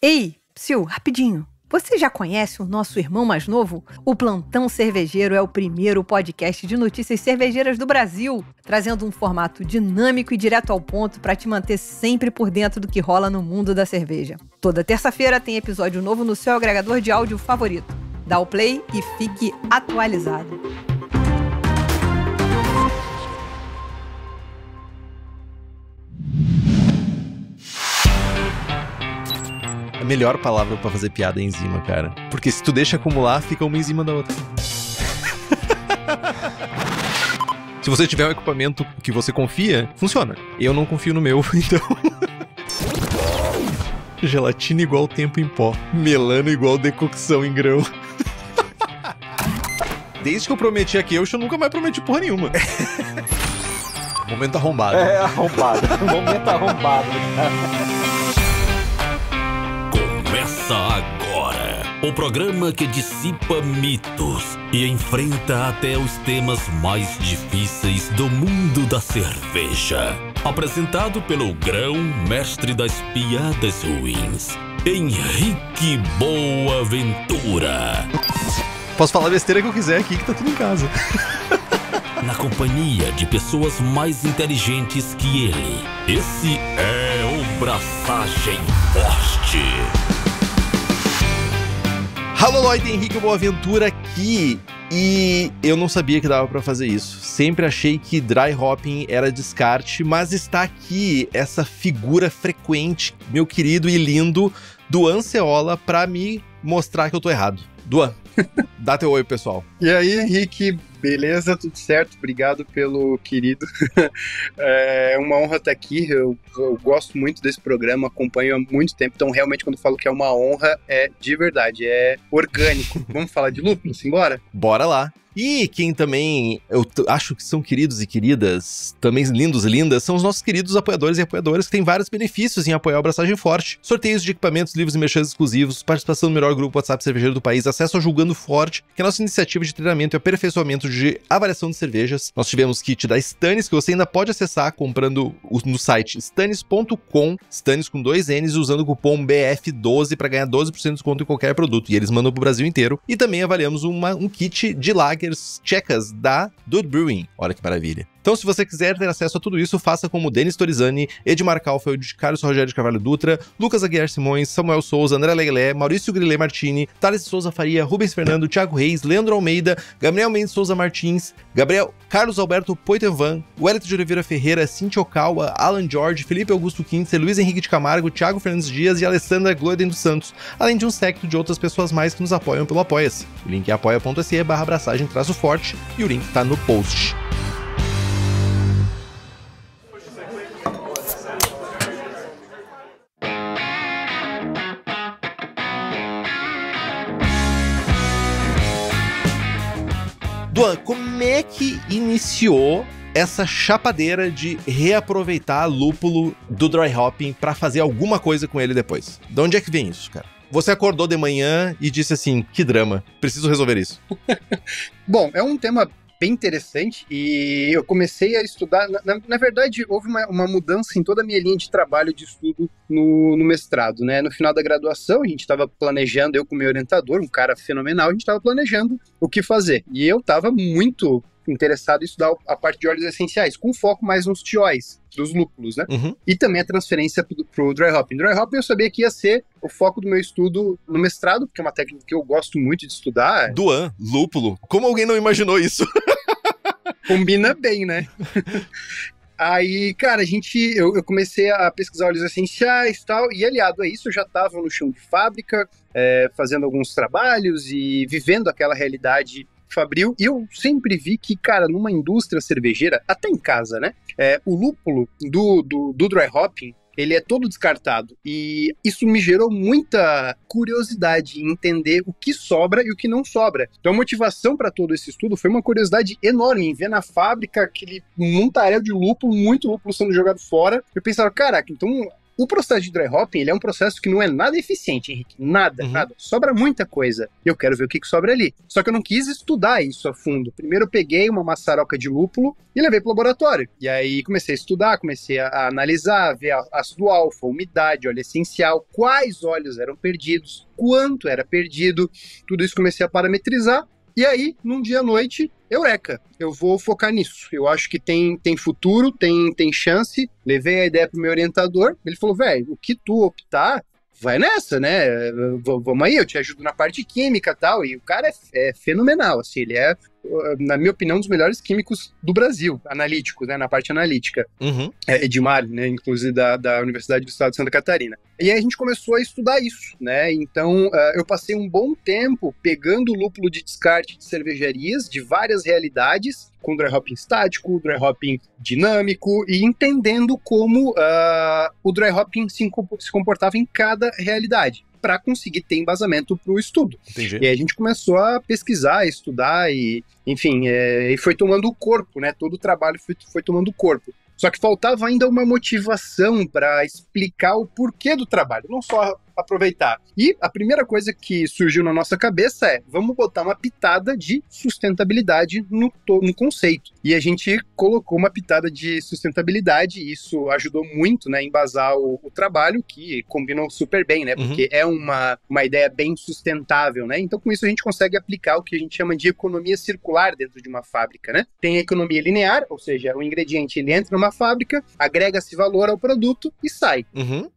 Ei, Psyu, rapidinho. Você já conhece o nosso irmão mais novo? O Plantão Cervejeiro é o primeiro podcast de notícias cervejeiras do Brasil, trazendo um formato dinâmico e direto ao ponto para te manter sempre por dentro do que rola no mundo da cerveja. Toda terça-feira tem episódio novo no seu agregador de áudio favorito. Dá o play e fique atualizado. A melhor palavra pra fazer piada é enzima, cara. Porque se tu deixa acumular, fica uma em cima da outra. Se você tiver um equipamento que você confia, funciona. Eu não confio no meu, então... Gelatina igual tempo em pó. Melano igual decocção em grão. Desde que eu prometi aqui, eu nunca mais prometi porra nenhuma. Momento arrombado. É, arrombado. Momento arrombado. Começa agora o programa que dissipa mitos e enfrenta até os temas mais difíceis do mundo da cerveja. Apresentado pelo grão-mestre das piadas ruins, Henrique Boaventura. Posso falar a besteira que eu quiser aqui, que tá tudo em casa. Na companhia de pessoas mais inteligentes que ele. Esse é o Braçagem Forte. Alô, Lloyd, Henrique Boaventura aqui. E eu não sabia que dava pra fazer isso. Sempre achei que dry hopping era descarte, mas está aqui essa figura frequente, meu querido e lindo, Duan Ceola, pra me mostrar que eu tô errado. Duan, dá teu oi, pessoal. E aí, Henrique, beleza? Tudo certo? Obrigado pelo querido. É uma honra estar aqui. Eu gosto muito desse programa, acompanho há muito tempo. Então, realmente, quando eu falo que é uma honra, é de verdade, é orgânico. Vamos falar de lúpulo? Simbora? Bora lá. E quem também eu acho que são queridos e queridas, também lindos e lindas, são os nossos queridos apoiadores e apoiadoras que têm vários benefícios em apoiar o Braçagem Forte. Sorteios de equipamentos, livros e merchan exclusivos, participação no melhor grupo WhatsApp cervejeiro do país, acesso ao Julgando Forte, que é a nossa iniciativa de treinamento e aperfeiçoamento de avaliação de cervejas. Nós tivemos kit da Stannis, que você ainda pode acessar comprando no site stannis.com, Stannis com 2 N's, usando o cupom BF12 para ganhar 12% de desconto em qualquer produto. E eles mandam pro Brasil inteiro. E também avaliamos um kit de lagers tchecas da Dude Brewing. Olha que maravilha. Então, se você quiser ter acesso a tudo isso, faça como Denis Torizani, Edmar Kaufeld, Carlos Rogério de Carvalho Dutra, Lucas Aguiar Simões, Samuel Souza, André Leglé, Maurício Grillet Martini, Thales Souza Faria, Rubens Fernando, Thiago Reis, Leandro Almeida, Gabriel Mendes Souza Martins, Carlos Alberto Poitenvan, Wellington de Oliveira Ferreira, Cintia Okawa, Alan George, Felipe Augusto Quintzer, Luiz Henrique de Camargo, Thiago Fernandes Dias e Alessandra Gloeden dos Santos, além de um séquito de outras pessoas mais que nos apoiam pelo Apoia-se. O link é apoia.se/abraçagem-forte e o link tá no post. Duan, como é que iniciou essa chapadeira de reaproveitar lúpulo do dry hopping pra fazer alguma coisa com ele depois? De onde é que vem isso, cara? Você acordou de manhã e disse assim, que drama, preciso resolver isso. Bom, é um tema bem interessante e eu comecei a estudar, na verdade houve uma mudança em toda a minha linha de trabalho de estudo no mestrado, né? No final da graduação a gente estava planejando, eu com meu orientador, um cara fenomenal, a gente estava planejando o que fazer e eu estava muito interessado em estudar a parte de óleos essenciais, com foco mais nos TOs, dos lúpulos, né? Uhum. E também a transferência pro dry hopping. Dry hopping eu sabia que ia ser o foco do meu estudo no mestrado, porque é uma técnica que eu gosto muito de estudar. Duan, lúpulo. Como alguém não imaginou isso? Combina bem, né? Aí, cara, eu comecei a pesquisar óleos essenciais e tal, e aliado a isso eu já estava no chão de fábrica, fazendo alguns trabalhos e vivendo aquela realidade fabril, e eu sempre vi que, cara, numa indústria cervejeira, até em casa, né, o lúpulo do dry hopping, ele é todo descartado, e isso me gerou muita curiosidade em entender o que sobra e o que não sobra. Então a motivação para todo esse estudo foi uma curiosidade enorme em ver na fábrica aquele montaréu de lúpulo, muito lúpulo sendo jogado fora. Eu pensava, caraca, então O processo de dry hopping, ele é um processo que não é nada eficiente, Henrique. Nada. Sobra muita coisa. E eu quero ver o que sobra ali. Só que eu não quis estudar isso a fundo. Primeiro eu peguei uma maçaroca de lúpulo e levei pro laboratório. E aí comecei a estudar, comecei a analisar, ver ácido alfa, umidade, óleo essencial, quais óleos eram perdidos, quanto era perdido. Tudo isso comecei a parametrizar. E aí, num dia à noite, eureka, eu vou focar nisso. Eu acho que tem futuro, tem chance. Levei a ideia pro meu orientador. Ele falou, velho, o que tu optar, vai nessa, né? Vamos aí, eu te ajudo na parte química e tal. E o cara é fenomenal, assim, ele é, na minha opinião, um dos melhores químicos do Brasil, analíticos, né? Na parte analítica. Edmar, né? Inclusive da Universidade do Estado de Santa Catarina. E aí a gente começou a estudar isso, né? Então, eu passei um bom tempo pegando lúpulo de descarte de cervejarias de várias realidades, com dry hopping estático, dry hopping dinâmico, e entendendo como o dry hopping se comportava em cada realidade, para conseguir ter embasamento para o estudo. Entendi. E aí a gente começou a pesquisar, estudar, e enfim, e foi tomando o corpo, né? Todo o trabalho foi tomando o corpo. Só que faltava ainda uma motivação para explicar o porquê do trabalho, não só aproveitar. E a primeira coisa que surgiu na nossa cabeça é, vamos botar uma pitada de sustentabilidade no conceito. E a gente colocou uma pitada de sustentabilidade, e isso ajudou muito, né, a embasar o trabalho, que combinou super bem, né, porque é uma ideia bem sustentável, né, então com isso a gente consegue aplicar o que a gente chama de economia circular dentro de uma fábrica, né. Tem a economia linear, ou seja, o ingrediente ele entra numa fábrica, agrega-se valor ao produto e sai.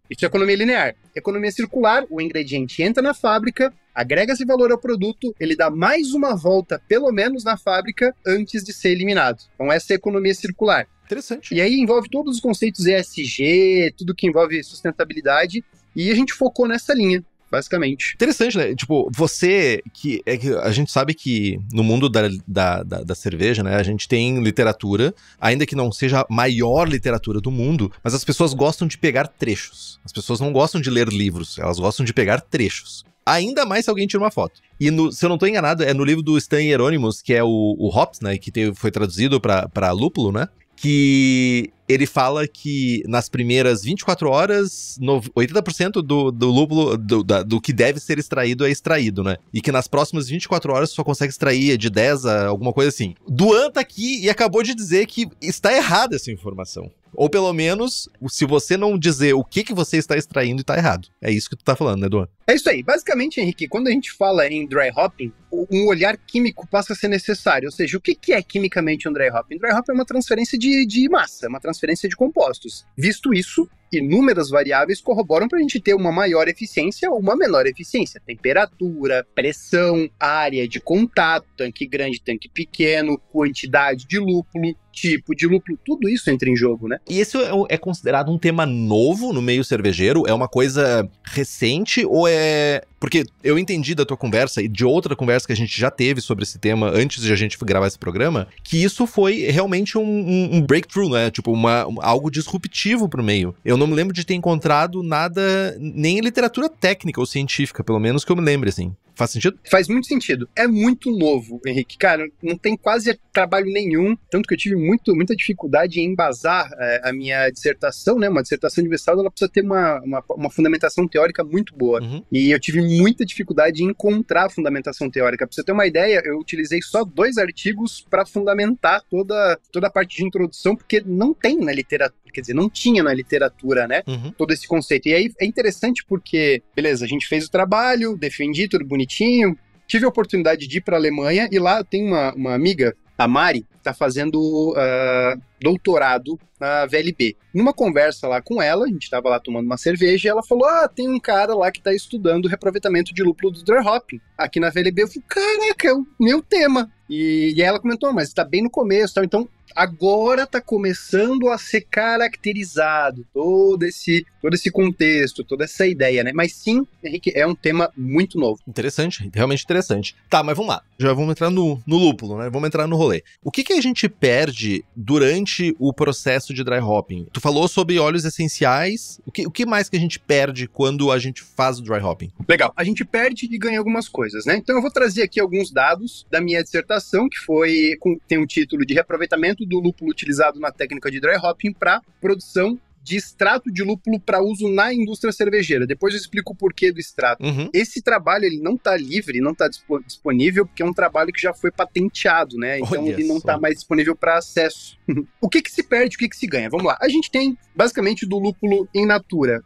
Isso é economia linear. Economia circular, o ingrediente entra na fábrica, agrega-se valor ao produto, ele dá mais uma volta, pelo menos, na fábrica antes de ser eliminado. Então essa é a economia circular. Interessante. E aí envolve todos os conceitos ESG, tudo que envolve sustentabilidade, e a gente focou nessa linha, basicamente. Interessante, né? Tipo, você, que a gente sabe que no mundo da cerveja, né, a gente tem literatura, ainda que não seja a maior literatura do mundo, mas as pessoas gostam de pegar trechos. As pessoas não gostam de ler livros, elas gostam de pegar trechos. Ainda mais se alguém tira uma foto. E, se eu não tô enganado, é no livro do Stan Hieronymus, que é o Hops, né, que foi traduzido pra lúpulo, né, que ele fala que nas primeiras 24 horas, 80% do lúpulo, do que deve ser extraído é extraído, né? E que nas próximas 24 horas só consegue extrair de 10 a alguma coisa assim. Duan tá aqui e acabou de dizer que está errada essa informação. Ou pelo menos, se você não dizer o que você está extraindo, tá errado. É isso que tu tá falando, né, Duan? É isso aí. Basicamente, Henrique, quando a gente fala em dry hopping, um olhar químico passa a ser necessário. Ou seja, o que é quimicamente um dry hopping? Dry hopping é uma transferência de massa, uma transferência de compostos. Visto isso, inúmeras variáveis corroboram para a gente ter uma maior eficiência ou uma menor eficiência. Temperatura, pressão, área de contato, tanque grande, tanque pequeno, quantidade de lúpulo, tipo de lúpulo, tudo isso entra em jogo, né? E esse é considerado um tema novo no meio cervejeiro? É uma coisa recente ou é... Porque eu entendi da tua conversa e de outra conversa que a gente já teve sobre esse tema antes de a gente gravar esse programa, que isso foi realmente um breakthrough, né? Tipo, algo disruptivo pro meio. Eu não me lembro de ter encontrado nada, nem em literatura técnica ou científica, pelo menos que eu me lembre, assim. Faz sentido? Faz muito sentido. É muito novo, Henrique. Cara, não tem quase trabalho nenhum, tanto que eu tive muita dificuldade em embasar a minha dissertação, né? Uma dissertação de mestrado, ela precisa ter uma fundamentação teórica muito boa. E eu tive muita dificuldade em encontrar a fundamentação teórica. Pra você ter uma ideia, eu utilizei só 2 artigos para fundamentar toda a parte de introdução, porque não tem na literatura, quer dizer, não tinha na literatura, né? Todo esse conceito. E aí é interessante porque, beleza, a gente fez o trabalho, defendi tudo bonitinho, tive a oportunidade de ir para a Alemanha e lá tem uma amiga, a Mari, tá fazendo doutorado na VLB. Numa conversa lá com ela, a gente tava lá tomando uma cerveja e ela falou, tem um cara lá que tá estudando reaproveitamento de lúpulo do dry hopping aqui na VLB. Eu falei, caraca, é o meu tema. E aí ela comentou, mas tá bem no começo, tal. Então agora tá começando a ser caracterizado todo esse contexto, toda essa ideia, né? Mas sim, Henrique, é um tema muito novo. Interessante, realmente interessante. Tá, mas vamos lá. Já vamos entrar no lúpulo, né? Vamos entrar no rolê. O que a gente perde durante o processo de dry hopping? Tu falou sobre óleos essenciais. O que mais que a gente perde quando a gente faz o dry hopping? Legal. A gente perde e ganha algumas coisas, né? Então eu vou trazer aqui alguns dados da minha dissertação, que tem um título de reaproveitamento do lúpulo utilizado na técnica de dry hopping para produção de extrato de lúpulo para uso na indústria cervejeira. Depois eu explico o porquê do extrato. Esse trabalho, ele não está livre, não está disponível, porque é um trabalho que já foi patenteado, né? Então ele não está mais disponível para acesso. O que se perde, o que se ganha? Vamos lá. A gente tem, basicamente, do lúpulo in natura,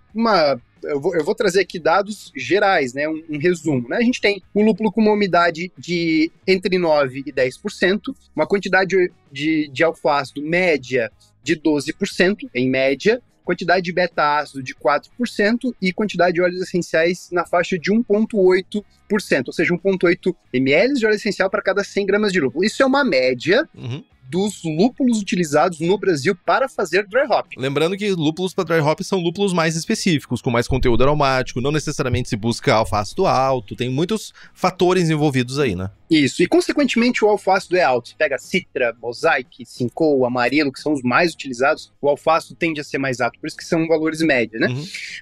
eu vou trazer aqui dados gerais, né? Um resumo, né? A gente tem um lúpulo com uma umidade de entre 9% e 10%, uma quantidade de alfa-ácido média de 12%, em média, quantidade de beta-ácido de 4% e quantidade de óleos essenciais na faixa de 1,8%, ou seja, 1,8 ml de óleo essencial para cada 100 gramas de lúpulo. Isso é uma média dos lúpulos utilizados no Brasil para fazer dry hop. Lembrando que lúpulos para dry hop são lúpulos mais específicos, com mais conteúdo aromático, não necessariamente se busca alfa-ácido alto, tem muitos fatores envolvidos aí, né? Isso, e consequentemente o alfa-ácido é alto. Você pega Citra, Mosaic, Simcoe, Amarelo, que são os mais utilizados, o alfa-ácido tende a ser mais alto, por isso que são valores médios, né?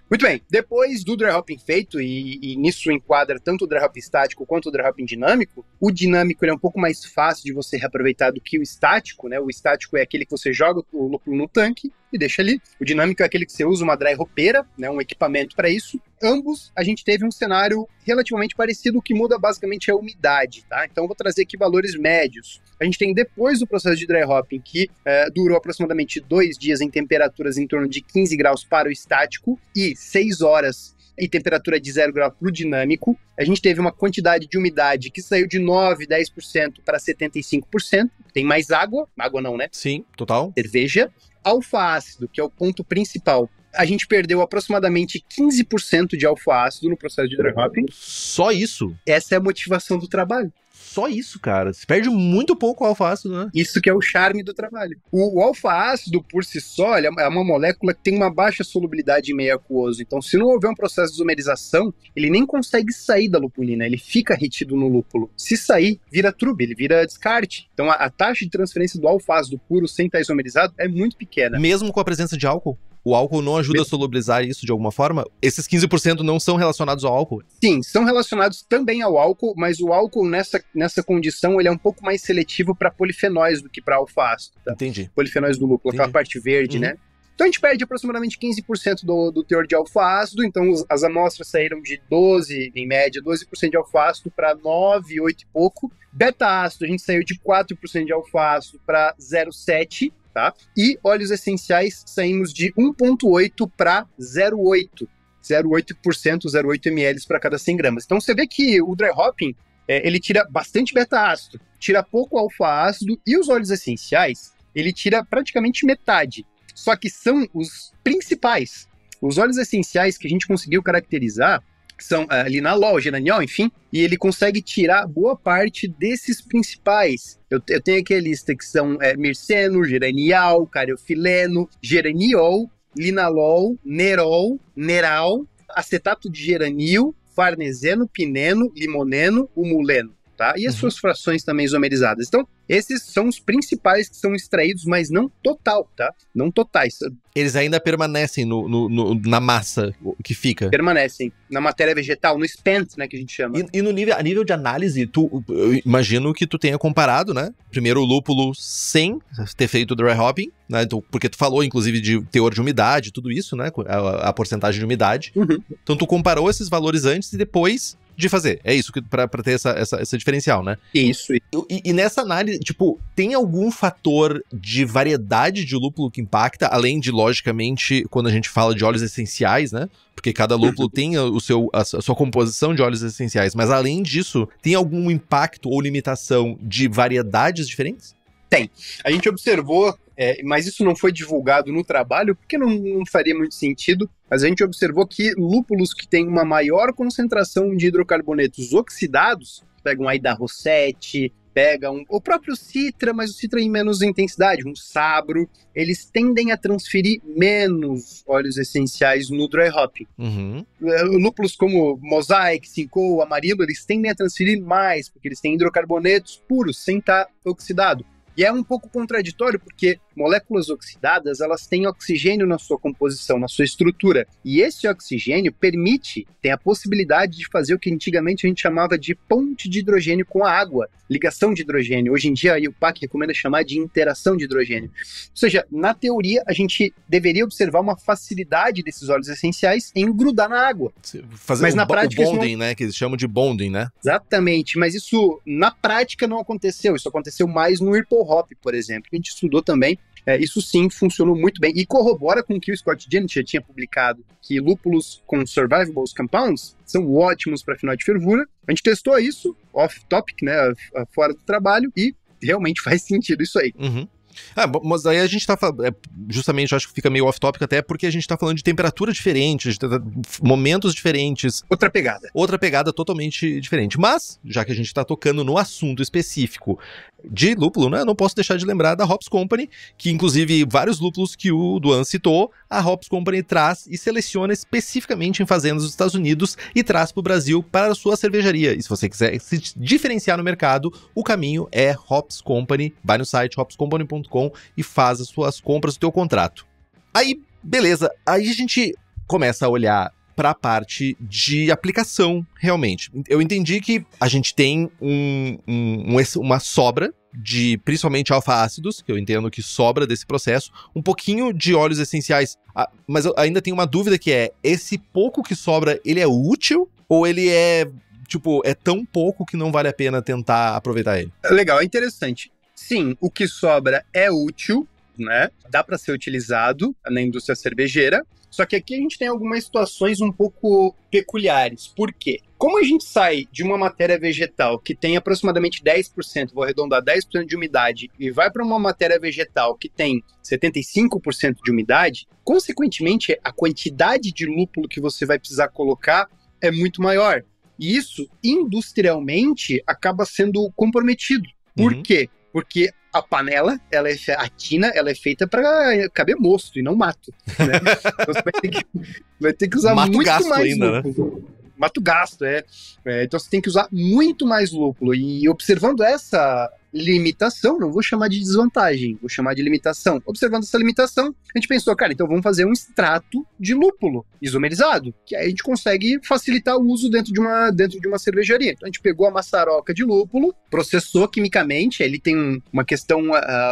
Muito bem, depois do dry hopping feito, e nisso enquadra tanto o dry hopping estático quanto o dry hopping dinâmico, o dinâmico ele é um pouco mais fácil de você reaproveitar do que o estático, né? O estático é aquele que você joga o lúpulo no tanque e deixa ali. O dinâmico é aquele que você usa uma dry hoppeira, né? Um equipamento para isso. Ambos, a gente teve um cenário relativamente parecido, o que muda basicamente é a umidade, tá? Então, eu vou trazer aqui valores médios. A gente tem, depois do processo de dry hopping, que durou aproximadamente 2 dias em temperaturas em torno de 15 graus para o estático e 6 horas e temperatura de 0 grau para o dinâmico, a gente teve uma quantidade de umidade que saiu de 9%, 10% para 75%. Tem mais água não, né? Sim, total. Cerveja. Alfa-ácido, que é o ponto principal, a gente perdeu aproximadamente 15% de alfa-ácido no processo de dry hopping. Só isso? Essa é a motivação do trabalho. Só isso, cara. Se perde muito pouco o alfa-ácido, né? Isso que é o charme do trabalho. O alfa-ácido, por si só, ele é uma molécula que tem uma baixa solubilidade em meio aquoso. Então, se não houver um processo de isomerização, ele nem consegue sair da lupulina. Ele fica retido no lúpulo. Se sair, vira trube, ele vira descarte. Então, a taxa de transferência do alfa-ácido puro sem estar isomerizado é muito pequena. Mesmo com a presença de álcool? O álcool não ajuda a solubilizar isso de alguma forma? Esses 15% não são relacionados ao álcool? Sim, são relacionados também ao álcool, mas o álcool nessa condição ele é um pouco mais seletivo para polifenóis do que para alfa-ácido. Tá? Entendi. Polifenóis do lúpulo, aquela parte verde, né? Então a gente perde aproximadamente 15% do teor de alfa-ácido, então as amostras saíram de 12%, em média, 12% de alfa-ácido para 9%, 8% e pouco. Beta-ácido, a gente saiu de 4% de alfa-ácido para 0,7%. Tá? E óleos essenciais saímos de 1,8 para 0,8%, 0,8 ml para cada 100 gramas. Então você vê que o dry hopping, ele tira bastante beta-ácido, tira pouco alfa-ácido, e os óleos essenciais, ele tira praticamente metade. Só que são os principais. Os óleos essenciais que a gente conseguiu caracterizar são linalol, geraniol, enfim, e ele consegue tirar boa parte desses principais. Eu tenho aqui a lista que são mirceno, geranial, cariofileno, geraniol, linalol, nerol, neral, acetato de geranil, farneseno, pineno, limoneno, humuleno, tá? E as suas frações também isomerizadas. Então, esses são os principais que são extraídos, mas não total, tá? Não totais. Eles ainda permanecem na massa que fica? Permanecem. Na matéria vegetal, no spent, né, que a gente chama. E a nível de análise, eu imagino que tu tenha comparado, né? Primeiro o lúpulo sem ter feito dry hopping, né? Então, porque tu falou, inclusive, de teor de umidade, tudo isso, né? A porcentagem de umidade. Então, tu comparou esses valores antes e depois de fazer. É isso, pra ter essa diferencial, né? Isso. E nessa análise, tipo, tem algum fator de variedade de lúpulo que impacta, além de, logicamente, quando a gente fala de óleos essenciais, né? Porque cada lúpulo tem a sua composição de óleos essenciais, mas além disso, tem algum impacto ou limitação de variedades diferentes? Tem. A gente observou, mas isso não foi divulgado no trabalho, porque não faria muito sentido, mas a gente observou que lúpulos que têm uma maior concentração de hidrocarbonetos oxidados, pega um Aida Rossetti, pega o próprio Citra, mas o Citra em menos intensidade, um Sabro, eles tendem a transferir menos óleos essenciais no dry hopping. Lúpulos como Mosaic, Simcoe, Amarelo, eles tendem a transferir mais, porque eles têm hidrocarbonetos puros, sem estar oxidado. E é um pouco contraditório, porque moléculas oxidadas, elas têm oxigênio na sua composição, na sua estrutura. E esse oxigênio tem a possibilidade de fazer o que antigamente a gente chamava de ponte de hidrogênio com a água, ligação de hidrogênio. Hoje em dia, a IUPAC recomenda chamar de interação de hidrogênio. Ou seja, na teoria, a gente deveria observar uma facilidade desses óleos essenciais em grudar na água. Mas na prática, o bonding, né? Que eles chamam de bonding, né? Exatamente, mas isso na prática não aconteceu. Isso aconteceu mais no Whipple Hop, por exemplo, que a gente estudou também. Isso sim funcionou muito bem e corrobora com o que o Scott Jennings já tinha publicado, que lúpulos com survivable compounds são ótimos para final de fervura. A gente testou isso off-topic, né, fora do trabalho, e realmente faz sentido isso aí. Uhum. Mas aí a gente tá falando, justamente, eu acho que fica meio off-topic até porque a gente tá falando de temperatura diferente, de momentos diferentes. Outra pegada totalmente diferente. Mas, já que a gente tá tocando no assunto específico de lúpulo, né, eu não posso deixar de lembrar da Hops Company, que inclusive vários lúpulos que o Duan citou, a Hops Company traz e seleciona especificamente em fazendas dos Estados Unidos e traz pro Brasil para a sua cervejaria. E se você quiser se diferenciar no mercado, o caminho é Hops Company. Vai no site hopscompany.com e faz as suas compras do teu contrato. Aí, beleza, aí a gente começa a olhar para a parte de aplicação, realmente. Eu entendi que a gente tem uma sobra de, principalmente, alfa-ácidos, que eu entendo que sobra desse processo, um pouquinho de óleos essenciais, mas eu ainda tenho uma dúvida que é, esse pouco que sobra, ele é útil ou ele é, tipo, é tão pouco que não vale a pena tentar aproveitar ele? Legal, é interessante. Sim, o que sobra é útil, né? Dá para ser utilizado na indústria cervejeira. Só que aqui a gente tem algumas situações um pouco peculiares. Por quê? Como a gente sai de uma matéria vegetal que tem aproximadamente 10%, vou arredondar 10% de umidade, e vai para uma matéria vegetal que tem 75% de umidade, consequentemente, a quantidade de lúpulo que você vai precisar colocar é muito maior. E isso, industrialmente, acaba sendo comprometido. Por quê? Porque a panela, a tina, ela é feita para caber mosto e não mato, né? Então você vai ter que usar muito mais ainda, lúpulo. Né? Mato gasto, então você tem que usar muito mais lúpulo. E observando essa limitação, não vou chamar de desvantagem, vou chamar de limitação. Observando essa limitação, a gente pensou, cara, então vamos fazer um extrato de lúpulo isomerizado, que aí a gente consegue facilitar o uso dentro de uma cervejaria. Então a gente pegou a maçaroca de lúpulo, processou quimicamente, ele tem uma questão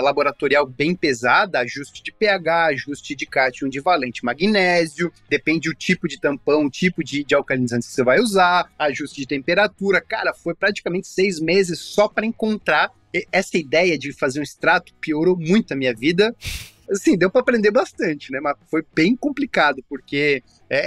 laboratorial bem pesada, ajuste de pH, ajuste de cátion de valente magnésio, depende do tipo de tampão, o tipo de alcalinizante que você vai usar, ajuste de temperatura. Cara, foi praticamente 6 meses só para encontrar. Essa ideia de fazer um extrato piorou muito a minha vida. Assim, deu para aprender bastante, né? Mas foi bem complicado, porque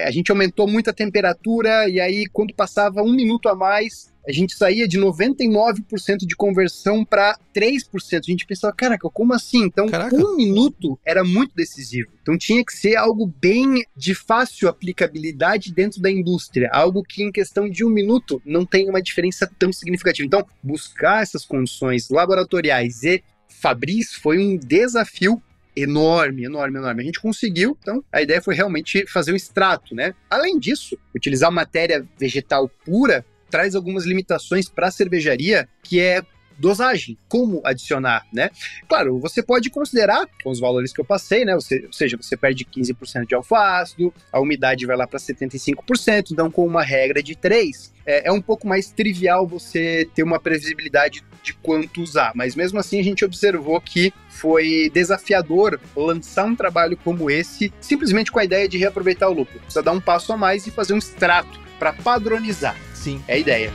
a gente aumentou muito a temperatura e aí quando passava 1 minuto a mais, a gente saía de 99% de conversão para 3%. A gente pensava, caraca, como assim? Então, 1 minuto era muito decisivo. Então, tinha que ser algo bem de fácil aplicabilidade dentro da indústria. Algo que, em questão de 1 minuto, não tem uma diferença tão significativa. Então, buscar essas condições laboratoriais e fabris foi um desafio enorme. A gente conseguiu, então a ideia foi realmente fazer um extrato, né? Além disso, utilizar matéria vegetal pura traz algumas limitações para a cervejaria, que é dosagem, como adicionar, né? Claro, você pode considerar, com os valores que eu passei, né? Ou seja, você perde 15% de alfa-ácido, a umidade vai lá para 75%, então com uma regra de 3, é um pouco mais trivial você ter uma previsibilidade de quanto usar, mas mesmo assim a gente observou que foi desafiador lançar um trabalho como esse, simplesmente com a ideia de reaproveitar o lúpulo. Precisa dar um passo a mais e fazer um extrato para padronizar. Sim. É a ideia.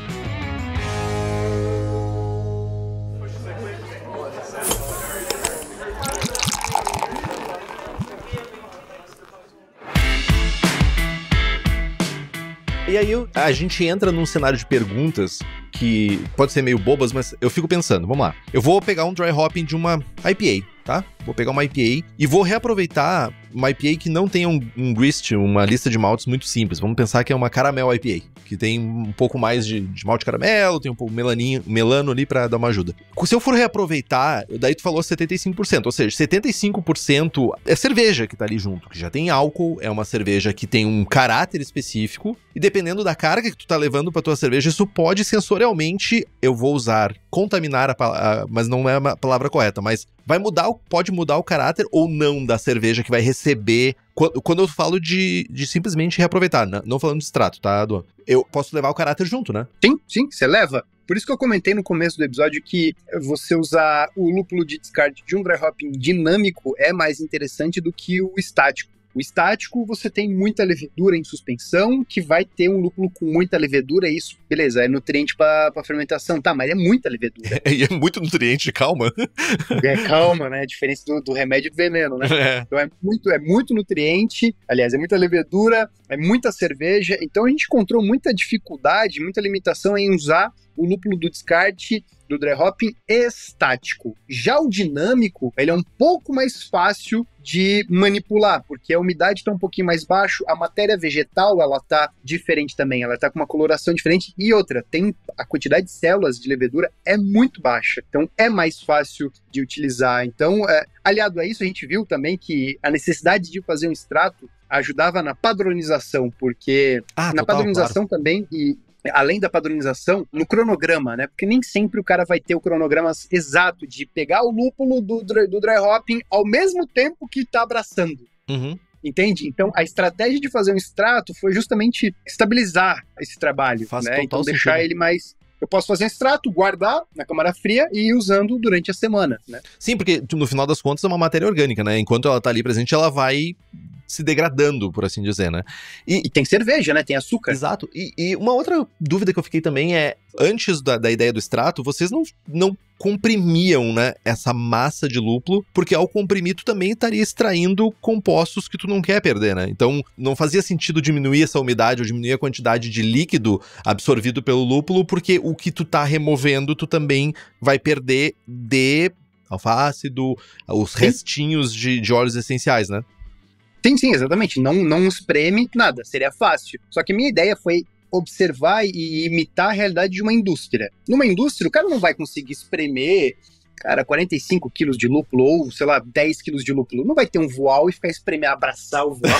E aí a gente entra num cenário de perguntas que pode ser meio bobas, mas eu fico pensando, vamos lá. Eu vou pegar um dry hopping de uma IPA, tá? Vou pegar uma IPA e vou reaproveitar uma IPA que não tenha um grist, uma lista de maltes muito simples. Vamos pensar que é uma caramel IPA, que tem um pouco mais de malte caramelo, tem um pouco melano ali pra dar uma ajuda. Se eu for reaproveitar, daí tu falou 75%, ou seja, 75% é cerveja que tá ali junto, que já tem álcool, é uma cerveja que tem um caráter específico, e dependendo da carga que tu tá levando pra tua cerveja, isso pode sensorialmente, eu vou usar contaminar, mas não é a palavra correta, mas pode mudar o caráter ou não da cerveja que vai receber. Quando eu falo de simplesmente reaproveitar, não falando de extrato, tá, Duan? Eu posso levar o caráter junto, né? Sim, você leva. Por isso que eu comentei no começo do episódio que você usar o lúpulo de descarte de um dry hopping dinâmico é mais interessante do que o estático. O estático, você tem muita levedura em suspensão, que vai ter um lúpulo com muita levedura, e isso, beleza, é nutriente pra fermentação, tá, mas é muita levedura. E é muito nutriente, calma. Calma, né, a diferença do remédio e do veneno, né? Então é muito nutriente, aliás, é muita levedura, é muita cerveja, então a gente encontrou muita dificuldade, muita limitação em usar o lúpulo do descarte do dry hopping estático. Já o dinâmico, ele é um pouco mais fácil de manipular, porque a umidade está um pouquinho mais baixo, a matéria vegetal, ela tá diferente também, ela tá com uma coloração diferente, e outra, a quantidade de células de levedura é muito baixa, então é mais fácil de utilizar. Então, aliado a isso, a gente viu também que a necessidade de fazer um extrato ajudava na padronização, porque na padronização também, e além da padronização, no cronograma, né? Porque nem sempre o cara vai ter o cronograma exato de pegar o lúpulo do dry hopping ao mesmo tempo que tá abraçando. Uhum. Entende? Então, a estratégia de fazer um extrato foi justamente estabilizar esse trabalho, né? Então, deixar ele mais... Eu posso fazer um extrato, guardar na câmara fria e ir usando durante a semana, né? Sim, porque no final das contas é uma matéria orgânica, né? Enquanto ela tá ali presente, ela vai se degradando, por assim dizer, né? E tem cerveja, né? Tem açúcar. Exato. E uma outra dúvida que eu fiquei também é, antes da ideia do extrato, vocês não comprimiam, né, essa massa de lúpulo, porque ao comprimir tu também estaria extraindo compostos que tu não quer perder, né? Então não fazia sentido diminuir essa umidade ou diminuir a quantidade de líquido absorvido pelo lúpulo, porque o que tu tá removendo tu também vai perder de alface, os restinhos de óleos essenciais, né? Sim, exatamente. Não espreme nada, seria fácil. Só que a minha ideia foi observar e imitar a realidade de uma indústria. Numa indústria, o cara não vai conseguir espremer, 45 quilos de lúpulo ou, sei lá, 10 quilos de lúpulo. Não vai ter um voal e ficar abraçar o voal.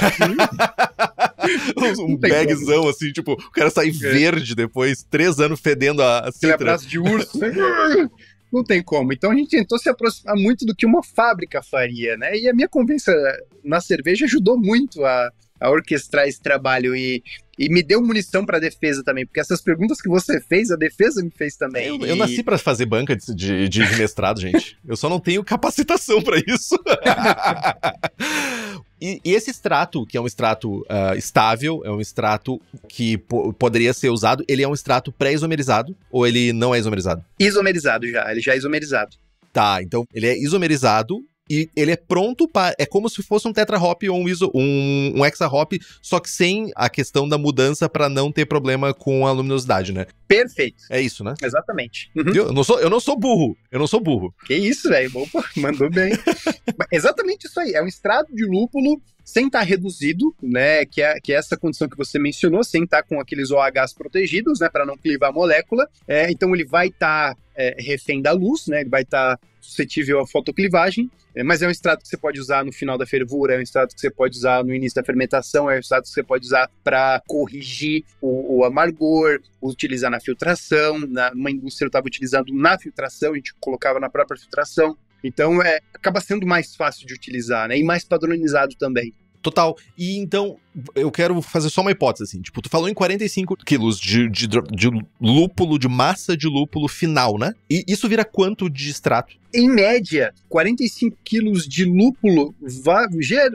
Um bagzão, assim, tipo, o cara sai verde depois, 3 anos fedendo a citra. Aquele abraço de urso. Não tem como. Então a gente tentou se aproximar muito do que uma fábrica faria, né? E a minha convivência na cerveja ajudou muito a orquestrar esse trabalho e me deu munição pra defesa também, porque essas perguntas que você fez, a defesa me fez também. Eu nasci pra fazer banca de mestrado, gente. Eu só não tenho capacitação pra isso. E esse extrato, que é um extrato estável, é um extrato que poderia ser usado, ele é um extrato pré-isomerizado ou ele não é isomerizado? Isomerizado já, ele já é isomerizado. Tá, então ele é isomerizado e ele é pronto para... É como se fosse um tetra hop ou um hexa hop, só que sem a questão da mudança para não ter problema com a luminosidade, né? Perfeito. É isso, né? Exatamente. Uhum. Eu não sou burro. Que isso, velho. Mandou bem. Exatamente isso aí. É um extrato de lúpulo sem estar reduzido, né? Que é essa condição que você mencionou, sem estar com aqueles OHs protegidos, né? Para não clivar a molécula. Então ele vai estar refém da luz, né? Ele vai estar suscetível à fotoclivagem, mas é um extrato que você pode usar no final da fervura, é um extrato que você pode usar no início da fermentação, é um extrato que você pode usar para corrigir o amargor, utilizar na filtração, uma indústria eu estava utilizando na filtração, a gente colocava na própria filtração, então acaba sendo mais fácil de utilizar, né, e mais padronizado também. Total. E então, eu quero fazer só uma hipótese, assim. Tipo, tu falou em 45 quilos de lúpulo, de massa de lúpulo final, né? E isso vira quanto de extrato? Em média, 45 quilos de lúpulo,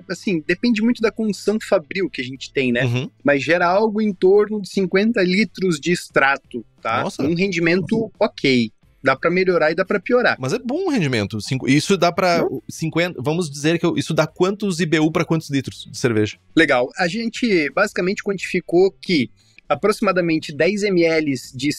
assim, depende muito da condição fabril que a gente tem, né? Uhum. Mas gera algo em torno de 50 litros de extrato, tá? Nossa. Um rendimento ok. Dá pra melhorar e dá pra piorar. Mas é bom o rendimento. Isso dá pra 50... Vamos dizer que isso dá quantos IBU pra quantos litros de cerveja? Legal. A gente basicamente quantificou que aproximadamente 10 ml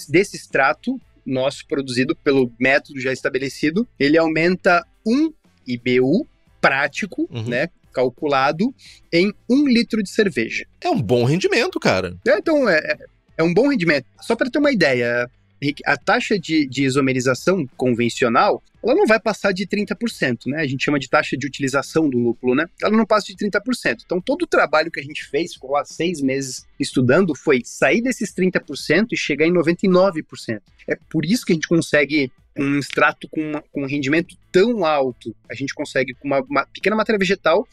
desse extrato nosso produzido pelo método já estabelecido, ele aumenta 1 IBU prático, né? calculado em 1 litro de cerveja. É um bom rendimento, cara. Então, é um bom rendimento. Só para ter uma ideia, Henrique, a taxa de isomerização convencional, ela não vai passar de 30%, né? A gente chama de taxa de utilização do lúpulo, né? Ela não passa de 30%. Então, todo o trabalho que a gente fez, ficou lá 6 meses estudando, foi sair desses 30% e chegar em 99%. É por isso que a gente consegue um extrato com um rendimento tão alto. A gente consegue, com uma pequena matéria vegetal,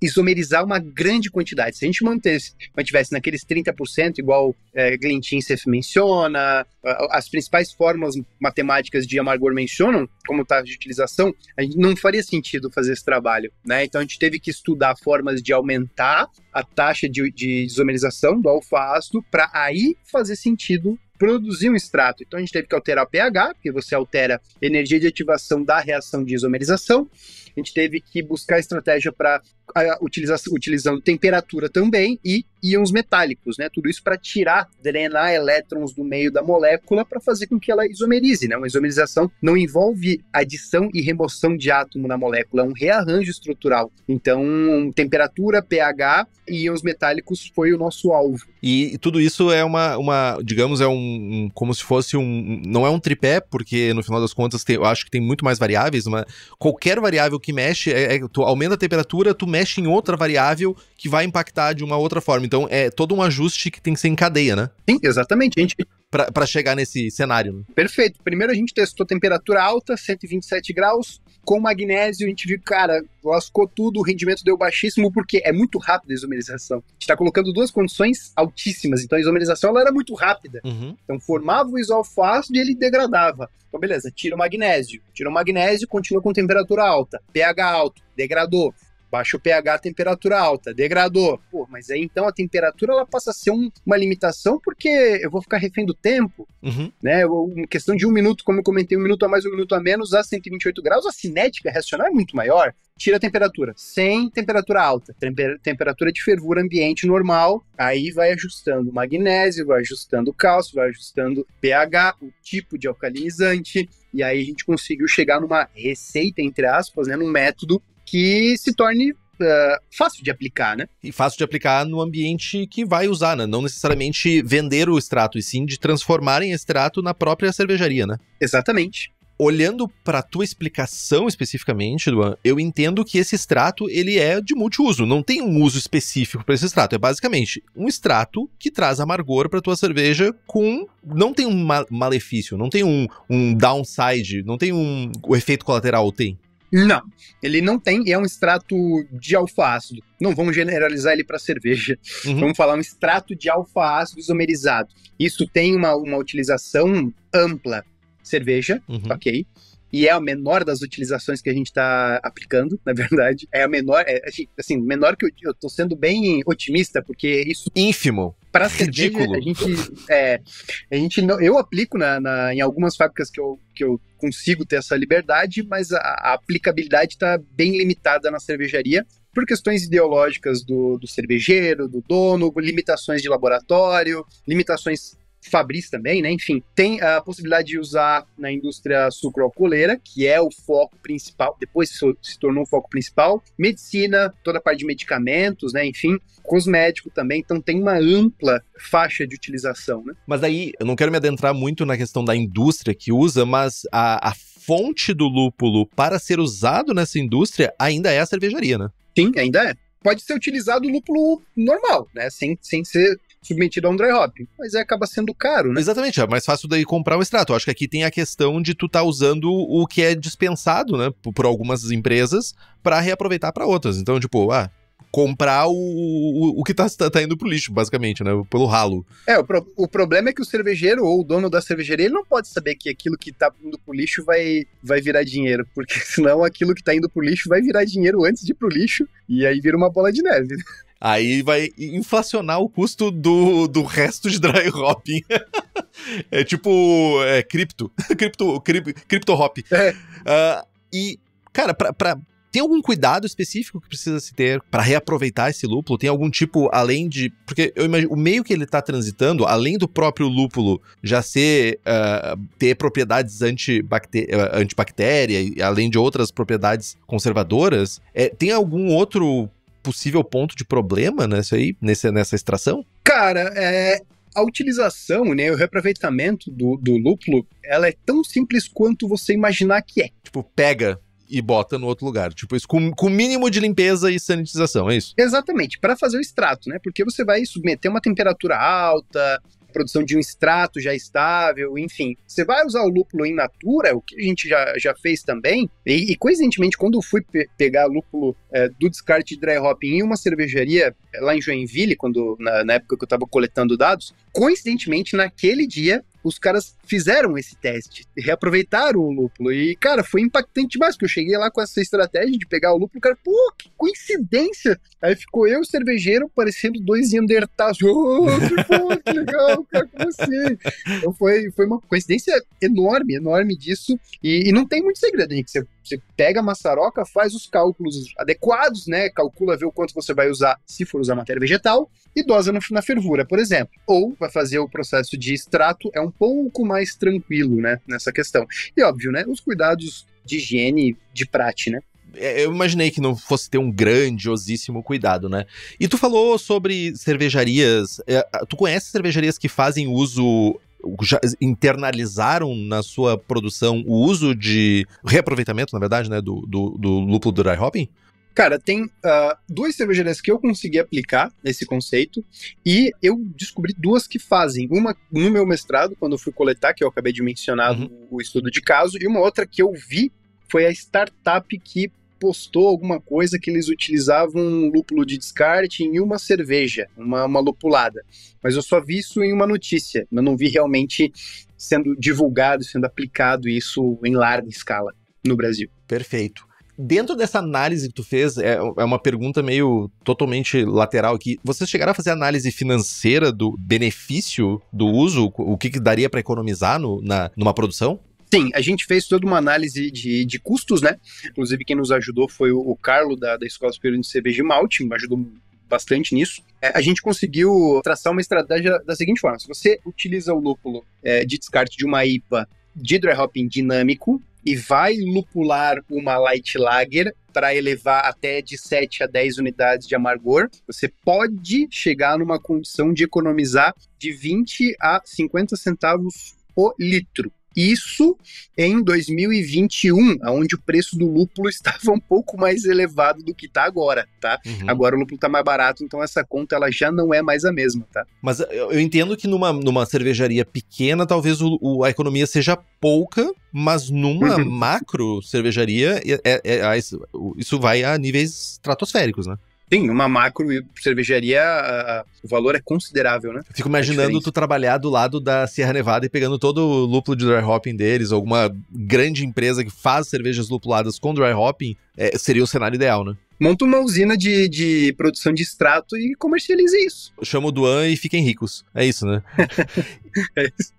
isomerizar uma grande quantidade. Se a gente mantivesse naqueles 30%, igual Glenn Tinseth menciona, as principais fórmulas matemáticas de amargor mencionam, como taxa de utilização, a gente não faria sentido fazer esse trabalho, né? Então a gente teve que estudar formas de aumentar a taxa de isomerização do alfa-ácido para aí fazer sentido produzir um extrato. Então a gente teve que alterar o pH, porque você altera a energia de ativação da reação de isomerização. A gente teve que buscar estratégia para utilizando temperatura também e íons metálicos, né? Tudo isso para drenar elétrons do meio da molécula para fazer com que ela isomerize, né? Uma isomerização não envolve adição e remoção de átomo na molécula, é um rearranjo estrutural. Então, temperatura, pH e íons metálicos foi o nosso alvo. E tudo isso é digamos, é como se fosse não é um tripé, porque no final das contas eu acho que tem muito mais variáveis, mas qualquer variável que mexe, tu aumenta a temperatura, tu mexe em outra variável que vai impactar de uma outra forma. Então é todo um ajuste que tem que ser em cadeia, né? Sim, exatamente. Pra chegar nesse cenário. Né? Perfeito. Primeiro a gente testou temperatura alta, 127 graus. Com magnésio a gente viu, cara, lascou tudo, o rendimento deu baixíssimo, porque é muito rápida a isomerização. A gente tá colocando duas condições altíssimas, então a isomerização ela era muito rápida. Uhum. Então formava o isoalfácido e ele degradava. Então beleza, tira o magnésio, continua com temperatura alta, pH alto, degradou. Baixa o pH, temperatura alta, degradou. Pô, mas aí então a temperatura ela passa a ser uma limitação, porque eu vou ficar refém do tempo, né? Uma questão de 1 minuto, como eu comentei, 1 minuto a mais, 1 minuto a menos, a 128 graus, a cinética reacional é muito maior. Tira a temperatura, sem temperatura alta, temperatura de fervura ambiente normal, aí vai ajustando o magnésio, vai ajustando o cálcio, vai ajustando o pH, o tipo de alcalinizante, e aí a gente conseguiu chegar numa receita, entre aspas, né, num método que se torne fácil de aplicar, né? E fácil de aplicar no ambiente que vai usar, né? Não necessariamente vender o extrato, e sim de transformarem extrato na própria cervejaria, né? Exatamente. Olhando para tua explicação especificamente, Luan, eu entendo que esse extrato ele é de multiuso, não tem um uso específico para esse extrato, é basicamente um extrato que traz amargor para tua cerveja não tem um malefício, não tem um downside, não tem o efeito colateral, tem? Não, ele não tem, e é um extrato de alfa-ácido. Não vamos generalizar ele para cerveja. Vamos falar um extrato de alfa-ácido isomerizado. Isso tem uma utilização ampla. Cerveja, ok? E é a menor das utilizações que a gente está aplicando, na verdade. É a menor, assim, menor que eu tô sendo bem otimista, porque isso... Ínfimo. Para cerveja, eu aplico em algumas fábricas que eu consigo ter essa liberdade, mas a aplicabilidade está bem limitada na cervejaria por questões ideológicas do cervejeiro, do dono, limitações de laboratório, limitações fabris também, né? Enfim, tem a possibilidade de usar na indústria sucroalcooleira, que é o foco principal, depois se tornou o foco principal, medicina, toda a parte de medicamentos, né? Enfim, cosmético também, então tem uma ampla faixa de utilização, né? Mas aí, eu não quero me adentrar muito na questão da indústria que usa, mas a fonte do lúpulo para ser usado nessa indústria ainda é a cervejaria, né? Sim, ainda é. Pode ser utilizado o lúpulo normal, né? Sem ser submetido a um dry hop, mas acaba sendo caro, né? Exatamente, é mais fácil daí comprar um extrato. Eu acho que aqui tem a questão de tu tá usando o que é dispensado, né, por algumas empresas para reaproveitar para outras. Então, tipo, comprar o que tá indo pro lixo, basicamente, né, pelo ralo. O problema é que o cervejeiro ou o dono da cervejaria, ele não pode saber que aquilo que tá indo pro lixo vai virar dinheiro, porque senão aquilo que tá indo pro lixo vai virar dinheiro antes de ir pro lixo, e aí vira uma bola de neve. Aí vai inflacionar o custo do resto de dry hopping. É tipo cripto hop. E, cara, tem algum cuidado específico que precisa se ter para reaproveitar esse lúpulo? Tem algum tipo, além de... Porque eu imagino, o meio que ele tá transitando, além do próprio lúpulo já ter propriedades antibactéria, além de outras propriedades conservadoras, tem algum outro possível ponto de problema nessa extração? Cara, a utilização, né, o reaproveitamento do lúpulo, ela é tão simples quanto você imaginar que é. Tipo, pega e bota no outro lugar. Tipo, isso com o mínimo de limpeza e sanitização, é isso? Exatamente, para fazer o extrato, né? Porque você vai submeter uma temperatura alta, produção de um extrato já estável, enfim. Você vai usar o lúpulo in natura, o que a gente já fez também, e coincidentemente, quando eu fui pegar lúpulo do descarte de dry hopping em uma cervejaria lá em Joinville, na época que eu estava coletando dados, coincidentemente, naquele dia, os caras fizeram esse teste, reaproveitaram o lúpulo, e, cara, foi impactante demais, porque eu cheguei lá com essa estratégia de pegar o lúpulo, o cara, pô, que coincidência! Aí ficou eu e o cervejeiro parecendo dois Neandertais, que legal, cara, como assim? Então foi uma coincidência enorme disso, e não tem muito segredo, gente, você pega a maçaroca, faz os cálculos adequados, né, calcula, vê o quanto você vai usar, se for usar matéria vegetal, e dosa na fervura, por exemplo. Ou vai fazer o processo de extrato, é um pouco mais tranquilo, né, nessa questão. E óbvio, né, os cuidados de higiene de prate, né. Eu imaginei que não fosse ter um grandiosíssimo cuidado, né? E tu falou sobre cervejarias, tu conhece cervejarias que fazem uso, já internalizaram na sua produção o uso de reaproveitamento, na verdade, né, do lúpulo do dry hopping? Cara, tem duas cervejarias que eu consegui aplicar esse conceito, e eu descobri duas que fazem. Uma no meu mestrado, quando eu fui coletar, que eu acabei de mencionar o estudo de caso, e uma outra que eu vi foi a startup que postou alguma coisa que eles utilizavam um lúpulo de descarte em uma cerveja, uma lupulada. Mas eu só vi isso em uma notícia, eu não vi realmente sendo divulgado, sendo aplicado isso em larga escala no Brasil. Perfeito. Dentro dessa análise que tu fez, é uma pergunta meio totalmente lateral aqui. Vocês chegaram a fazer análise financeira do benefício do uso? O que daria para economizar numa produção? Sim, a gente fez toda uma análise de custos, né? Inclusive quem nos ajudou foi o Carlo da Escola Superior de Cerveja e Malte, me ajudou bastante nisso. A gente conseguiu traçar uma estratégia da seguinte forma: se você utiliza o lúpulo de descarte de uma IPA de dry hopping dinâmico e vai lupular uma light lager para elevar até de 7 a 10 unidades de amargor, você pode chegar numa condição de economizar de 20 a 50 centavos o litro. Isso em 2021, onde o preço do lúpulo estava um pouco mais elevado do que está agora, tá? Agora o lúpulo está mais barato, então essa conta ela já não é mais a mesma, tá? Mas eu entendo que numa cervejaria pequena, talvez a economia seja pouca, mas numa macro cervejaria, isso vai a níveis estratosféricos, né? Sim, numa macro cervejaria, o valor é considerável, né? Fico imaginando tu trabalhar do lado da Sierra Nevada e pegando todo o lúpulo de dry hopping deles, alguma grande empresa que faz cervejas lupuladas com dry hopping, seria o cenário ideal, né? Monta uma usina de produção de extrato e comercialize isso. Chama o Duan e fiquem ricos. É isso, né? É isso.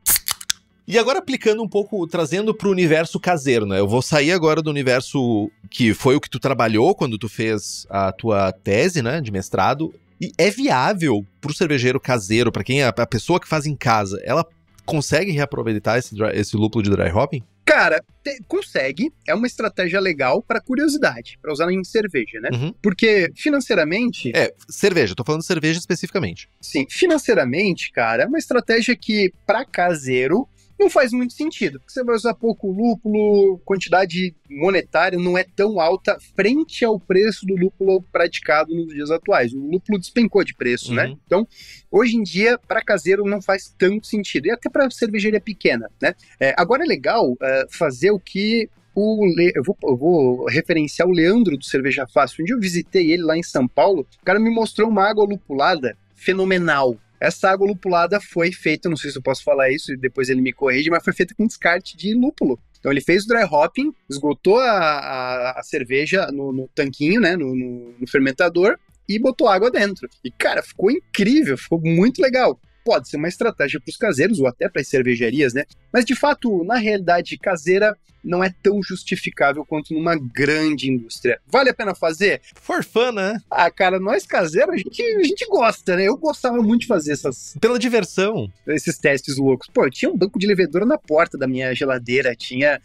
E agora aplicando um pouco, trazendo para o universo caseiro, né? Eu vou sair agora do universo que foi o que tu trabalhou quando tu fez a tua tese, né, de mestrado. E é viável para o cervejeiro caseiro, para quem a pessoa que faz em casa, ela consegue reaproveitar esse lúpulo de dry hopping? Cara, consegue, é uma estratégia legal para curiosidade, para usar em cerveja, né? Porque financeiramente... cerveja, tô falando de cerveja especificamente. Sim, financeiramente, cara, é uma estratégia que, para caseiro, não faz muito sentido, porque você vai usar pouco lúpulo, quantidade monetária não é tão alta frente ao preço do lúpulo praticado nos dias atuais. O lúpulo despencou de preço, né? Então, hoje em dia, para caseiro não faz tanto sentido, e até para cervejaria pequena, né? Agora é legal fazer o que eu vou referenciar o Leandro do Cerveja Fácil. Um dia eu visitei ele lá em São Paulo, o cara me mostrou uma água lupulada fenomenal. Essa água lupulada foi feita, não sei se eu posso falar isso, e depois ele me corrige, mas foi feita com descarte de lúpulo. Então ele fez o dry hopping, esgotou a cerveja no tanquinho, né, no fermentador, e botou água dentro. E, cara, ficou incrível, ficou muito legal. Pode ser uma estratégia para os caseiros, ou até para as cervejarias, né? Mas, de fato, na realidade caseira, não é tão justificável quanto numa grande indústria. Vale a pena fazer? For fun, né? Ah, cara, nós caseiros, a gente gosta, né? Eu gostava muito de fazer Pela diversão. esses testes loucos. Pô, eu tinha um banco de levedura na porta da minha geladeira, tinha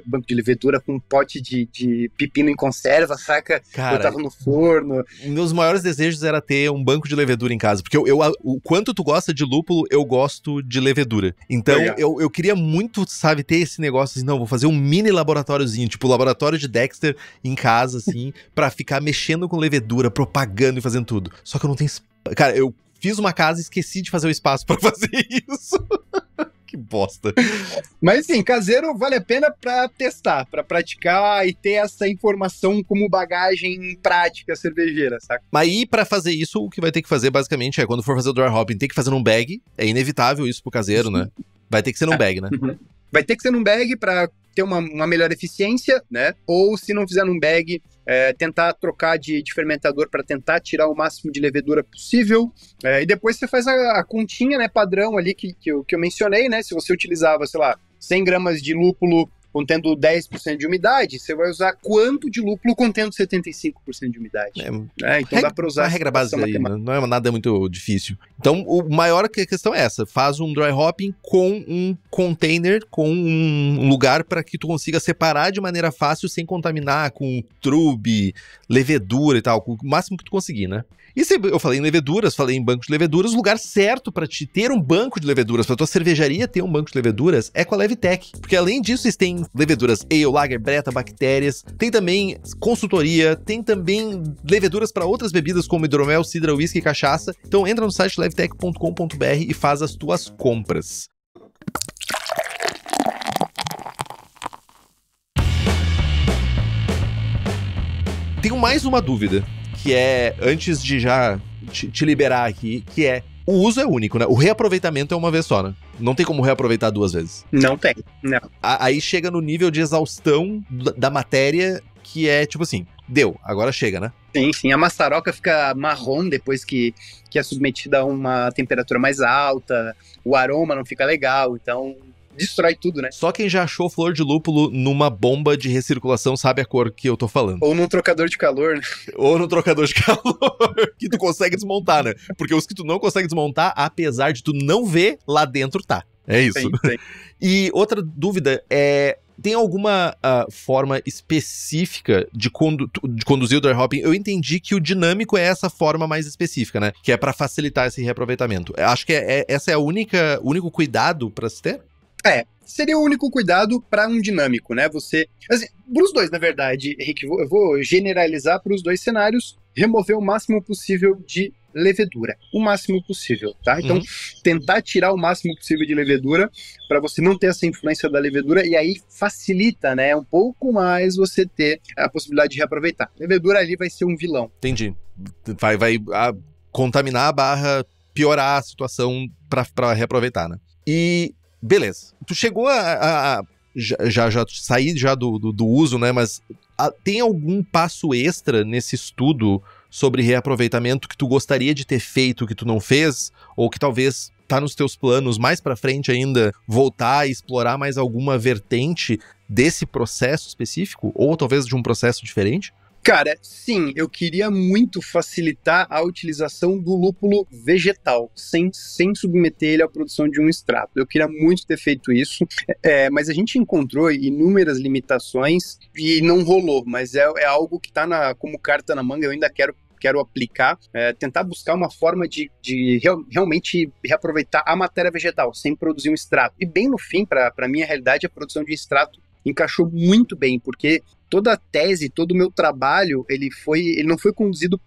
banco de levedura com um pote de pepino em conserva, saca? Cara, Eu tava no forno. Meus maiores desejos era ter um banco de levedura em casa, porque o quanto tu gosta de lúpulo, eu gosto de levedura. Então, eu queria muito, sabe, ter esse negócio assim, não, vou fazer um mini laboratóriozinho, tipo o laboratório de Dexter em casa, assim, pra ficar mexendo com levedura, propagando e fazendo tudo. Só que eu não tenho... Cara, eu fiz uma casa e esqueci de fazer o espaço pra fazer isso. Que bosta. Mas sim, caseiro vale a pena pra testar, pra praticar e ter essa informação como bagagem prática cervejeira, saca? Mas aí, pra fazer isso, o que vai ter que fazer, basicamente, é quando for fazer o dry hopping, tem que fazer num bag. É inevitável isso pro caseiro, né? Vai ter que ser num bag, né? Vai ter que ser num bag pra ter uma melhor eficiência, né? Ou se não fizer num bag, tentar trocar de fermentador para tentar tirar o máximo de levedura possível. E depois você faz a continha, né, padrão ali que eu mencionei, né? Se você utilizava, sei lá, 100 gramas de lúpulo contendo 10% de umidade, você vai usar quanto de lúpulo contendo 75% de umidade. Então dá para usar uma regra básica aí, não é nada muito difícil. Então, o maior questão é essa, faz um dry hopping com um container, com um lugar para que tu consiga separar de maneira fácil, sem contaminar com trube, levedura e tal, o máximo que tu conseguir, né? E se eu falei em leveduras, falei em banco de leveduras, o lugar certo para te ter um banco de leveduras, para tua cervejaria ter um banco de leveduras, é com a Levitec. Porque além disso, eles têm leveduras ale, lager, breta, bactérias, tem também consultoria, tem também leveduras para outras bebidas como hidromel, cidra, whisky e cachaça. Então entra no site levitec.com.br e faz as tuas compras. Tenho mais uma dúvida, que é, antes de já te liberar aqui, que é, o uso é único, né? O reaproveitamento é uma vez só, né? Não tem como reaproveitar duas vezes. Não tem, não. Aí chega no nível de exaustão da matéria, que é tipo assim, deu, agora chega, né? Sim, a maçaroca fica marrom depois que é submetida a uma temperatura mais alta, o aroma não fica legal, então destrói tudo, né? Só quem já achou flor de lúpulo numa bomba de recirculação sabe a cor que eu tô falando. Ou num trocador de calor, né? Ou no trocador de calor, que tu consegue desmontar, né? Porque os que tu não consegue desmontar, apesar de tu não ver, lá dentro tá. É isso. Sim. E outra dúvida é... Tem alguma forma específica de conduzir o dry hopping? Eu entendi que o dinâmico é essa forma mais específica, né? Que é pra facilitar esse reaproveitamento. Acho que essa é o único cuidado pra se ter? Seria o único cuidado para um dinâmico, né? Você, assim, para os dois, na verdade, Henrique, eu vou generalizar para os dois cenários, remover o máximo possível de levedura, o máximo possível, tá? Então, tentar tirar o máximo possível de levedura para você não ter essa influência da levedura e aí facilita, né, um pouco mais você ter a possibilidade de reaproveitar. A levedura ali vai ser um vilão. Entendi. Vai contaminar / piorar a situação para reaproveitar, né? E beleza. Tu chegou já sair já do uso, né? Mas tem algum passo extra nesse estudo sobre reaproveitamento que tu gostaria de ter feito, que tu não fez? Ou que talvez tá nos teus planos mais pra frente ainda voltar e explorar mais alguma vertente desse processo específico? Ou talvez de um processo diferente? Cara, sim, eu queria muito facilitar a utilização do lúpulo vegetal, sem submeter ele à produção de um extrato. Eu queria muito ter feito isso, mas a gente encontrou inúmeras limitações e não rolou, mas é algo que está como carta na manga, eu ainda quero aplicar, tentar buscar uma forma de realmente reaproveitar a matéria vegetal, sem produzir um extrato. E bem no fim, para a minha realidade, a produção de extrato encaixou muito bem, porque toda a tese, todo o meu trabalho, ele não foi conduzido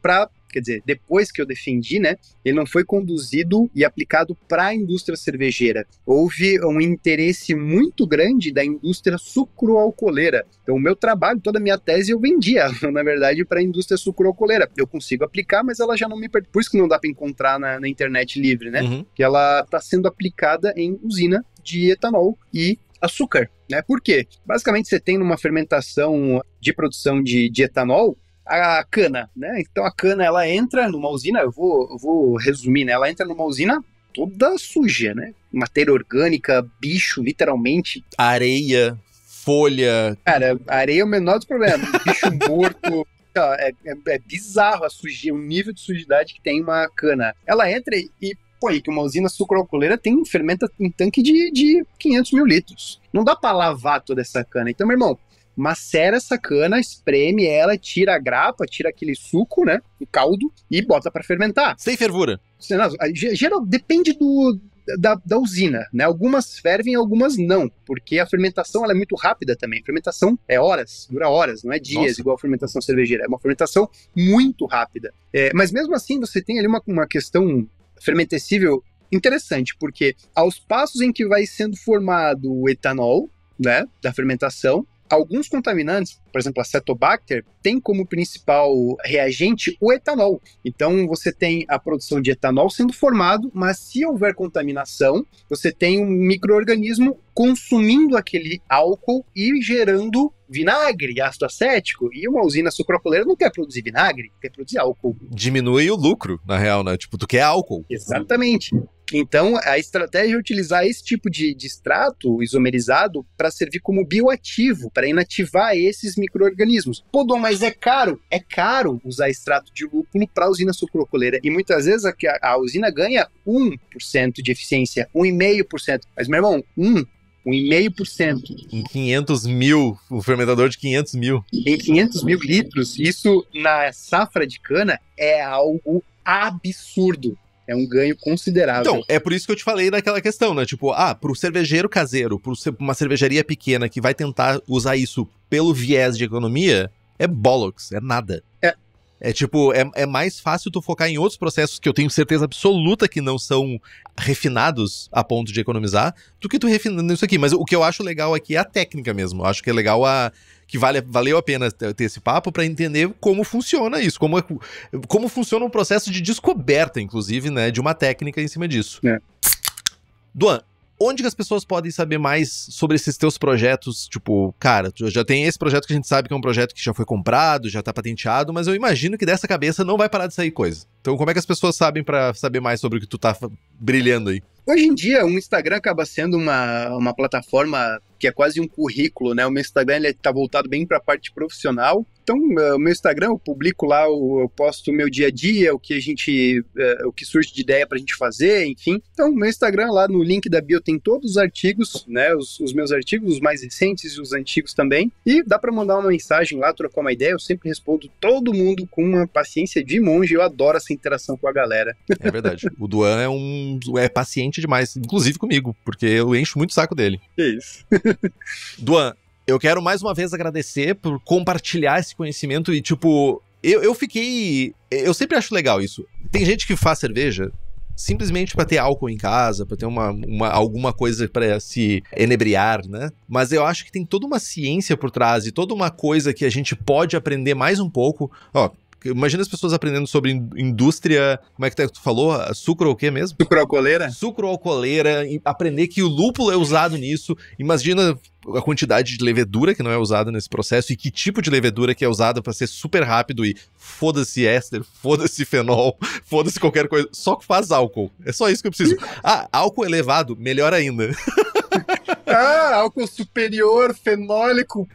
quer dizer, depois que eu defendi, né, ele não foi conduzido e aplicado para a indústria cervejeira. Houve um interesse muito grande da indústria sucroalcooleira. Então, o meu trabalho, toda a minha tese, eu vendia, na verdade, para a indústria sucroalcooleira. Eu consigo aplicar, mas ela já não me pertence. Por isso que não dá para encontrar na internet livre, né? Que ela está sendo aplicada em usina de etanol e açúcar, né? Por quê? Basicamente, você tem numa fermentação de produção de etanol, a cana, né? Então a cana, ela entra numa usina, eu vou resumir, né? Ela entra numa usina toda suja, né? Matéria orgânica, bicho, literalmente. Areia, folha. Cara, a areia é o menor dos problemas. Bicho morto. É bizarro o nível de sujidade que tem uma cana. Ela entra e põe que uma usina sucroalcooleira fermenta em tanque de 500 mil litros. Não dá pra lavar toda essa cana. Então, meu irmão, macera essa cana, espreme ela, tira a grapa, tira aquele suco, né, o caldo, e bota pra fermentar. Sem fervura. Geral, depende da usina, né? Algumas fervem, algumas não, porque a fermentação ela é muito rápida também. A fermentação é horas, dura horas, não é dias. Nossa. Igual a fermentação cervejeira. É uma fermentação muito rápida. Mas mesmo assim, você tem ali uma questão fermentecível interessante, porque aos passos em que vai sendo formado o etanol, né, da fermentação, alguns contaminantes, por exemplo, a Cetobacter, tem como principal reagente o etanol. Então, você tem a produção de etanol sendo formado, mas se houver contaminação, você tem um micro-organismo consumindo aquele álcool e gerando vinagre, ácido acético. E uma usina sucroalcooleira não quer produzir vinagre, quer produzir álcool. Diminui o lucro, na real, né? Tipo, tu quer álcool. Exatamente. Então, a estratégia é utilizar esse tipo de extrato isomerizado para servir como bioativo, para inativar esses micro-organismos. Pô, Dom, mas é caro? É caro usar extrato de lúpulo para a usina sucroalcooleira. E muitas vezes a usina ganha 1% de eficiência, 1,5%. Mas, meu irmão, 1,5%. Em 500 mil, o fermentador de 500 mil. Em 500 mil litros, isso na safra de cana é algo absurdo. É um ganho considerável. Então, é por isso que eu te falei daquela questão, né? Tipo, pro cervejeiro caseiro, pra uma cervejaria pequena que vai tentar usar isso pelo viés de economia, é bollocks, é nada. É tipo, é mais fácil tu focar em outros processos que eu tenho certeza absoluta que não são refinados a ponto de economizar, do que tu refinando isso aqui. Mas o que eu acho legal aqui é a técnica mesmo. Eu acho que é legal que valeu a pena ter esse papo pra entender como funciona isso, como funciona um processo de descoberta, inclusive, né, de uma técnica em cima disso. Duan, onde que as pessoas podem saber mais sobre esses teus projetos? Tipo, cara, tu já tem esse projeto que a gente sabe que é um projeto que já foi comprado, já tá patenteado, mas eu imagino que dessa cabeça não vai parar de sair coisa. Então como é que as pessoas sabem pra saber mais sobre o que tu tá brilhando aí? Hoje em dia, o Instagram acaba sendo uma plataforma que é quase um currículo, né? O meu Instagram ele tá voltado bem para a parte profissional. Então, o meu Instagram, eu publico lá, eu posto o meu dia a dia, o que surge de ideia pra gente fazer, enfim. Então, o meu Instagram, lá no link da bio, tem todos os artigos, né? Os meus artigos, os mais recentes e os antigos também. E dá pra mandar uma mensagem lá, trocar uma ideia. Eu sempre respondo todo mundo com uma paciência de monge. Eu adoro essa interação com a galera. É verdade. O Duan é paciente demais, inclusive comigo, porque eu encho muito o saco dele. É isso. Duan, eu quero mais uma vez agradecer por compartilhar esse conhecimento e, tipo, eu sempre acho legal isso. Tem gente que faz cerveja simplesmente pra ter álcool em casa, pra ter alguma coisa pra se enebriar, né? Mas eu acho que tem toda uma ciência por trás e toda uma coisa que a gente pode aprender mais um pouco. Ó, imagina as pessoas aprendendo sobre indústria, como é que tu falou? Sucro o quê mesmo? Sucroalcooleira? Sucroalcooleira, aprender que o lúpulo é usado nisso. Imagina a quantidade de levedura que não é usada nesse processo e que tipo de levedura que é usada pra ser super rápido e foda-se éster, foda-se fenol, foda-se qualquer coisa, só que faz álcool. É só isso que eu preciso. Álcool elevado, melhor ainda. Álcool superior, fenólico.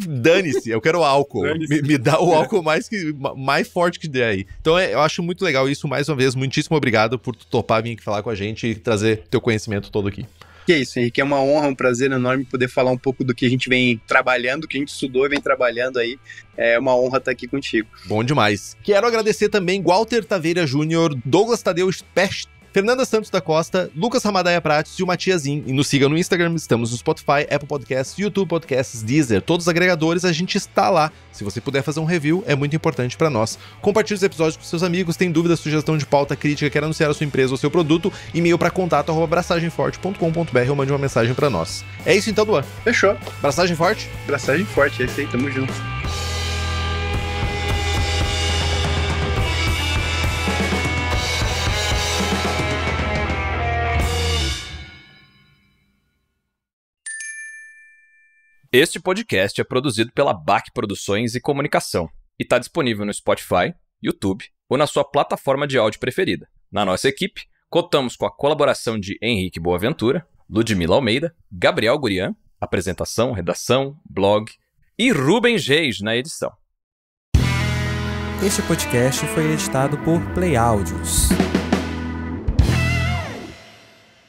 Dane-se, eu quero álcool. Me dá o álcool mais forte que der aí. Então eu acho muito legal isso. Mais uma vez, muitíssimo obrigado por topar vir aqui falar com a gente e trazer teu conhecimento todo aqui. Que é isso, Henrique, é uma honra, um prazer enorme poder falar um pouco do que a gente vem trabalhando, que a gente estudou e vem trabalhando aí. É uma honra estar aqui contigo. Bom demais. Quero agradecer também Walter Taveira Júnior, Douglas Tadeu Specht, Fernanda Santos da Costa, Lucas Ramadaia Prates e o Matiazinho. E nos sigam no Instagram, estamos no Spotify, Apple Podcasts, YouTube Podcasts, Deezer, todos os agregadores, a gente está lá. Se você puder fazer um review, é muito importante para nós. Compartilhe os episódios com seus amigos, tem dúvida, sugestão de pauta, crítica, quer anunciar a sua empresa ou seu produto, e-mail para contato@braçagemforte.com.br ou mande uma mensagem para nós. É isso então, Duan? Fechou. Braçagem forte? Braçagem forte, é isso aí, tamo junto. Este podcast é produzido pela BAC Produções e Comunicação e está disponível no Spotify, YouTube ou na sua plataforma de áudio preferida. Na nossa equipe, contamos com a colaboração de Henrique Boaventura, Ludmila Almeida, Gabriel Gurian, Apresentação, redação, blog e Rubens Reis na edição. Este podcast foi editado por Play Áudios.